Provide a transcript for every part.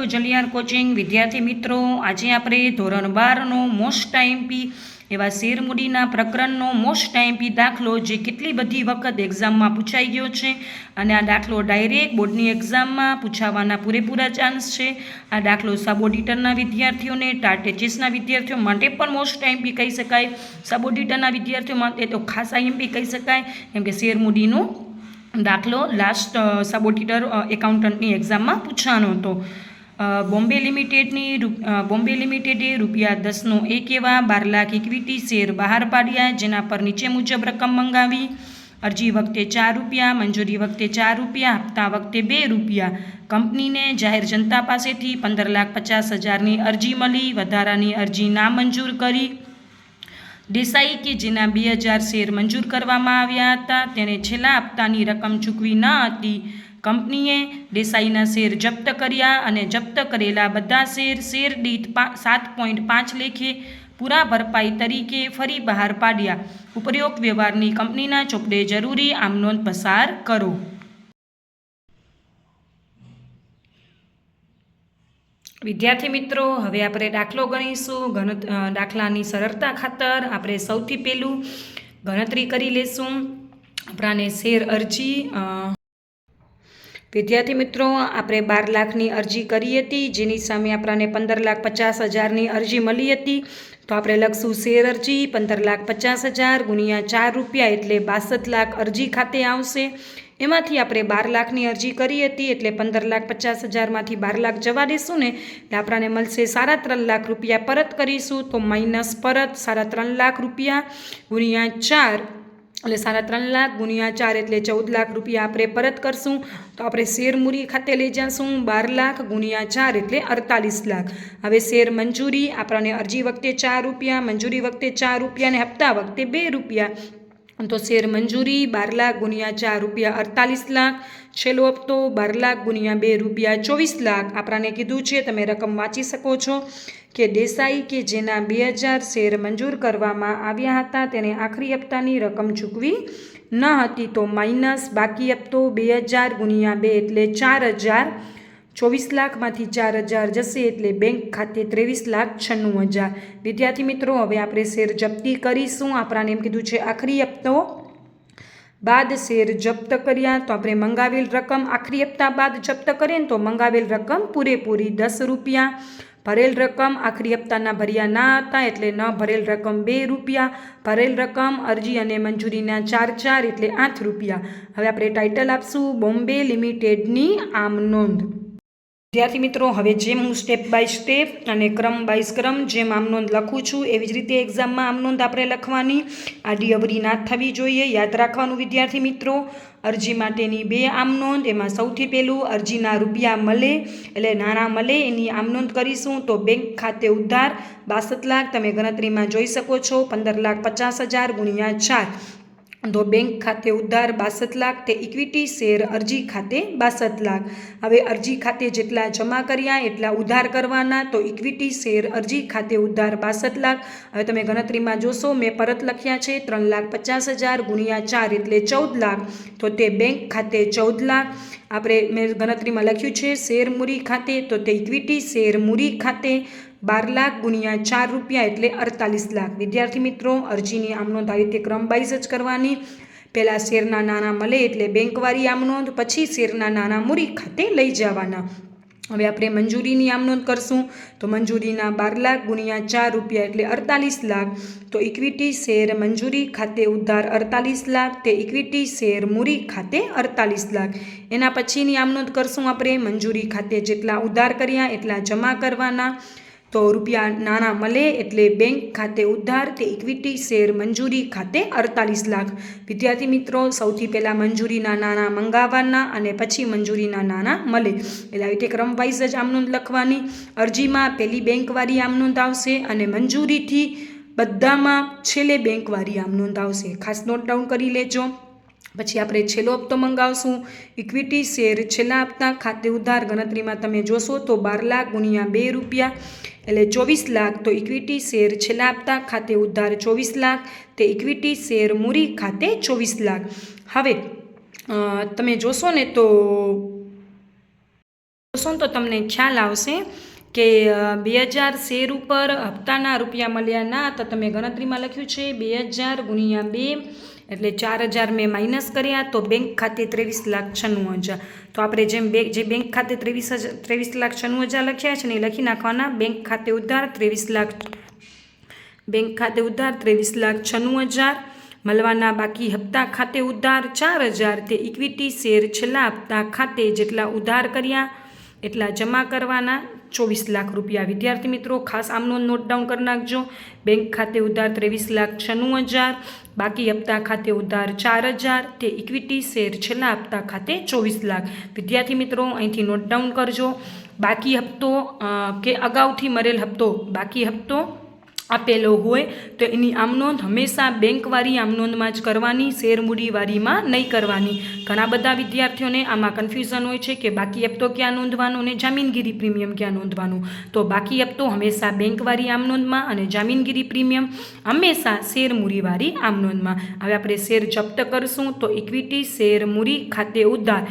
જલિયાર coaching વિદ્યાર્થી મિત્રો, આજે આપણે ધોરણ 12નો મોસ્ટ આઈએમપી એવા શેરમૂડીના પ્રકરણનો મોસ્ટ આઈએમપી દાખલો જે કેટલી બધી વખત એક્ઝામમાં પૂછાઈ ગયો છે અને આ દાખલો ડાયરેક્ટ બોર્ડની એક્ઝામમાં પૂછાવાના પૂરેપૂરા ચાન્સ છે. આ દાખલો સબ ઓડિટરના વિદ્યાર્થીઓને, ટાટેચીસના વિદ્યાર્થીઓ માટે પણ મોસ્ટ આઈએમપી કહી શકાય. સબ ઓડિટરના વિદ્યાર્થીઓ માટે તો ખાસ આઈએમપી કહી શકાય, કેમ કે શેરમૂડીનો દાખલો લાસ્ટ સબ ઓડિટર એકાઉન્ટન્ટની એક્ઝામમાં પૂછવાનો હતો. બોમ્બે લિમિટેડે ₹10 એવા 12 લાખ ઇક્વિટી શેર બહાર પાડ્યા, જેના પર નીચે મુજબ રકમ મંગાવી. અરજી વખતે ₹4, મંજૂરી વખતે ₹4, હપ્તા વખતે ₹2. કંપનીને જાહેર જનતા પાસેથી 15,50,000ની અરજી મળી, વધારાની અરજી નામંજૂર કરી. દેસાઈ કે જેના 2000 શેર મંજૂર કરવામાં આવ્યા હતા, તેણે છેલ્લા હપ્તાની રકમ ચૂકવી ન હતી. કંપનીએ દેસાઈના શેર જપ્ત કર્યા અને જપ્ત કરેલા બધા શેર દીઠ 7.5 લેખે પૂરા ભરપાઈ તરીકે ફરી બહાર પાડ્યા. ઉપરોક્ત વ્યવહારની કંપનીના ચોપડે જરૂરી આમનોંધ પસાર કરો. વિદ્યાર્થી મિત્રો, હવે આપણે દાખલો ગણીશું. દાખલાની સરળતા ખાતર આપણે સૌથી પહેલું ગણતરી કરી લેશું. આપણાને શેર અરજી વિદ્યાર્થી મિત્રો, આપણે 12 લાખની અરજી કરી હતી, જેની સામે આપણને 15,50,000ની અરજી મળી હતી. તો આપણે લખશું શેર અરજી 15,50,000 ગુણ્યા ₹4 એટલે 62 લાખ અરજી ખાતે આવશે. એમાંથી આપણે 12 લાખની અરજી કરી હતી એટલે 15,50,000માંથી 12 લાખ જવા દેશું ને, એટલે આપણને મળશે ₹3.5 લાખ પરત કરીશું. તો માઇનસ પરત ₹3.5 લાખ ગુણ્યા 4 એટલે ₹3.5 લાખ ગુણ્યા 4 એટલે ₹14 લાખ આપણે પરત કરશું. તો આપણે શેર મૂડી ખાતે લઈ જઈશું 12 લાખ ગુણ્યા 4 એટલે 48 લાખ. હવે શેર મંજૂરી આપણને અરજી વખતે ₹4, મંજૂરી વખતે ₹4 અને હપ્તા વખતે ₹2. તો શેર મંજૂરી 12 લાખ ગુણ્યા 4 ₹48 લાખ. છેલ્લો હપ્તો 12 લાખ ગુણ્યા ₹2 24 લાખ. આપણને કીધું છે, તમે રકમ વાંચી શકો છો કે દેસાઈ કે જેના 2000 શેર મંજૂર કરવામાં આવ્યા હતા, તેને આખરી હપ્તાની રકમ ચૂકવી ન હતી. તો માઇનસ બાકી હપ્તો 2000 ગુણ્યા 2 એટલે 4000. 24 લાખમાંથી 4000 જશે એટલે બેંક ખાતે 23,96,000. વિદ્યાર્થી મિત્રો, હવે આપણે શેર જપ્તી કરીશું. આપણાને એમ કીધું છે આખરી હપ્તો બાદ શેર જપ્ત કર્યા. તો આપણે મંગાવેલ રકમ આખરી હપ્તા બાદ જપ્ત કરીએ ને તો મંગાવેલ રકમ પૂરેપૂરી ₹10. ભરેલ રકમ આખરી હપ્તાના ભર્યા ના હતા એટલે ન ભરેલ રકમ ₹2. ભરેલ રકમ અરજી અને મંજૂરીના 4 એટલે ₹8. હવે આપણે ટાઇટલ આપશું બોમ્બે લિમિટેડની આમ નોંધ. વિદ્યાર્થી મિત્રો, હવે જેમ હું સ્ટેપ બાય સ્ટેપ અને ક્રમ બાય ક્રમ જેમ આમનોંધ લખું છું, એવી જ રીતે એક્ઝામમાં આમનોંધ આપણે લખવાની. આડી અવરી ના થવી જોઈએ, યાદ રાખવાનું. વિદ્યાર્થી મિત્રો, અરજી માટેની 2 આમનોંધ. એમાં સૌથી પહેલું અરજીના રૂપિયા મળે એટલે નાણાં મળે એની આમનોંધ કરીશું. તો બેંક ખાતે ઉધાર 62 લાખ, તમે ગણતરીમાં જોઈ શકો છો. 15,50,000 ગુણ્યા 4. તો બેંક ખાતે ઉધાર 62 લાખ, તે ઇક્વિટી શેર અરજી ખાતે 62 લાખ. હવે અરજી ખાતે જેટલા જમા કર્યા એટલા ઉધાર કરવાના. તો ઇક્વિટી શેર અરજી ખાતે ઉધાર 62 લાખ. હવે તમે ગણતરીમાં જોશો, મેં પરત લખ્યા છે 3,50,000 ગુણ્યા 4 એટલે 14 લાખ. તો તે બેંક ખાતે 14 લાખ. આપણે મેં ગણતરીમાં લખ્યું છે શેર મૂડી ખાતે, તો તે ઇક્વિટી શેર મૂડી ખાતે 12 લાખ ગુણ્યા ₹4 એટલે 48 લાખ. વિદ્યાર્થી મિત્રો, અરજીની આમનોંધ આ રીતે ક્રમ વાઇઝ જ કરવાની. પહેલાં શેરના નાણાં મળે એટલે બેંકવાળી આમનોંધ, પછી શેરના નાણાં મૂડી ખાતે લઈ જવાના. હવે આપણે મંજૂરીની આમનોંધ કરશું. તો મંજૂરીના 12 લાખ ગુણ્યા ₹4 એટલે 48 લાખ. તો ઇક્વિટી શેર મંજૂરી ખાતે ઉધાર 48 લાખ, તે ઇક્વિટી શેર મૂડી ખાતે 48 લાખ. એના પછીની આમનોંધ કરશું આપણે. મંજૂરી ખાતે જેટલા ઉધાર કર્યા એટલા જમા કરવાના. તો રૂપિયા નાણાં મળે એટલે બેંક ખાતે ઉધાર, તે ઇક્વિટી શેર મંજૂરી ખાતે 48 લાખ. વિદ્યાર્થી મિત્રો, સૌથી પહેલાં મંજૂરીના નાણાં મંગાવવાના અને પછી મંજૂરીના નાણાં મળે. એટલે આવી રીતે ક્રમ વાઇઝ જ આમનોંધ લખવાની. અરજીમાં પહેલી બેંકવાળી આમનોંધ આવશે અને મંજૂરીથી બધામાં છેલ્લે બેંકવાળી આમનોંધ આવશે. ખાસ નોટ ડાઉન કરી લેજો. પછી આપણે છેલ્લો હપ્તો મંગાવશું. ઇક્વિટી શેર છેલ્લા હપ્તા ખાતે ઉધાર ગણતરીમાં તમે જોશો તો 12 લાખ ગુણ્યા ₹2 એટલે 24 લાખ. તો ઇક્વિટી શેર છેલ્લા હપ્તા ખાતે ઉધાર 24 લાખ, તે ઇક્વિટી શેર મૂડી ખાતે 24 લાખ. હવે તમે જોશો ને તો જોશો તો તમને ખ્યાલ આવશે કે 2000 શેર ઉપર હપ્તાના રૂપિયા મળ્યા ના, તો તમે ગણતરીમાં લખ્યું છે 2000 ગુણ્યા 2 એટલે 4000 મેં માઇનસ કર્યા, તો બેંક ખાતે 23,96,000. તો આપણે જે બેંક ખાતે 23,96,000 લખ્યા છે ને એ લખી નાખવાના. બેંક ખાતે ઉધાર 23,96,000 મળવાના. બાકી હપ્તા ખાતે ઉધાર 4,000, તે ઇક્વિટી શેર છેલ્લા હપ્તા ખાતે જેટલા ઉધાર કર્યા એટલા જમા કરવાના 24 લાખ રૂપિયા. વિદ્યાર્થી મિત્રો ખાસ આમનો નોટ ડાઉન કરી નાખજો. બેંક ખાતે ઉધાર 23,96,000, બાકી હપ્તા ખાતે ઉધાર 4,000, તે ઇક્વિટી શેર છેલ્લા હપ્તા ખાતે 24 લાખ. વિદ્યાર્થી મિત્રો અહીંથી નોટ ડાઉન કરજો. બાકી હપ્તો કે અગાઉથી મરેલ હપ્તો, બાકી હપ્તો આપેલો હોય તો એની આમ નોંધ હંમેશા બેંકવાળી આમ નોંધમાં જ કરવાની, શેર મૂડીવાળીમાં નહીં કરવાની. ઘણા બધા વિદ્યાર્થીઓને આમાં કન્ફ્યુઝન હોય છે કે બાકી હપ્તો ક્યાં નોંધવાનો અને જામીનગીરી પ્રીમિયમ ક્યાં નોંધવાનું. તો બાકી હપ્તો હંમેશા બેંકવાળી આમ નોંધમાં અને જામીનગીરી પ્રીમિયમ હંમેશા શેર મૂડીવાળી આમ નોંધમાં. હવે આપણે શેર જપ્ત કરશું તો ઇક્વિટી શેર મૂડી ખાતે ઉધાર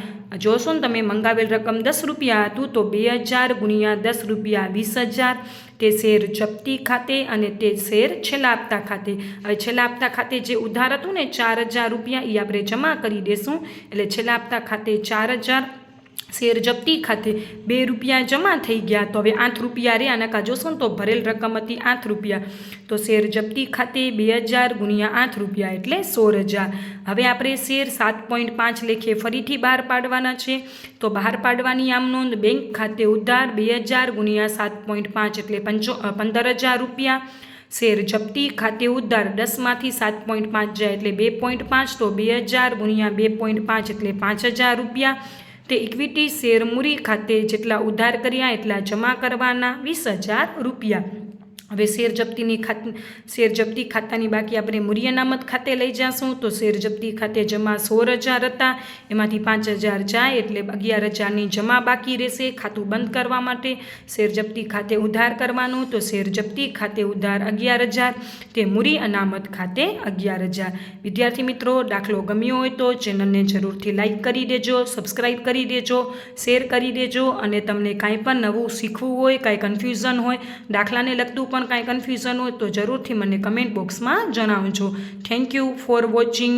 જોશો ને તમે, મંગાવેલ રકમ 10 રૂપિયા હતું તો 2000 ગુણ્યા 10 રૂપિયા 20,000, તે શેર જપ્તી ખાતે અને તે શેર છેલ્લા હપ્તા ખાતે. હવે છેલ્લા હપ્તા ખાતે જે ઉધાર હતું ને 4,000 રૂપિયા એ આપણે જમા કરી દેશું. એટલે છેલ્લા હપ્તા ખાતે 4,000, શેર જપ્તી ખાતે 2 રૂપિયા જમા થઈ ગયા. તો હવે 8 રૂપિયા રે આના જોશો ને તો ભરેલ રકમ હતી 8 રૂપિયા, તો શેર જપ્તી ખાતે 2000 ગુણ્યા 8 રૂપિયા એટલે 16,000. હવે આપણે શેર 7.5 લેખે ફરીથી બહાર પાડવાના છે. તો બહાર પાડવાની આમ નોંધ બેંક ખાતે ઉધાર 2000 ગુણ્યા 7.5 એટલે 15,000 રૂપિયા. શેર જપ્તી ખાતે ઉધાર 10માંથી 7.5 જાય એટલે 2.5, તો 2000 ગુણ્યા 2.5 એટલે 5,000 રૂપિયા. તે ઇક્વિટી શેર મૂડી ખાતે જેટલા ઉધાર કર્યા એટલા જમા કરવાના 20,000 રૂપિયા. હવે શેર જપ્તી ખાતાની બાકી આપણે મૂડી અનામત ખાતે લઈ જઈશું. તો શેર જપ્તી ખાતે જમા 16,000 હતા, એમાંથી 5,000 જાય એટલે 11,000ની જમા બાકી રહેશે ખાતું બંધ કરવા માટે. શેર જપ્તી ખાતે ઉધાર કરવાનું, તો શેર જપ્તી ખાતે ઉધાર 11,000, તે મૂડી અનામત ખાતે 11,000. વિદ્યાર્થી મિત્રો દાખલો ગમ્યો હોય તો ચેનલને જરૂરથી લાઇક કરી દેજો, સબસ્ક્રાઈબ કરી દેજો, શેર કરી દેજો. અને તમને કાંઈ પણ નવું શીખવું હોય, કાંઈ કન્ફ્યુઝન હોય, દાખલાને લગતું પણ કાંઈ કન્ફ્યુઝન હોય તો જરૂરથી મને કમેન્ટ બોક્સમાં જણાવજો. Thank you for watching.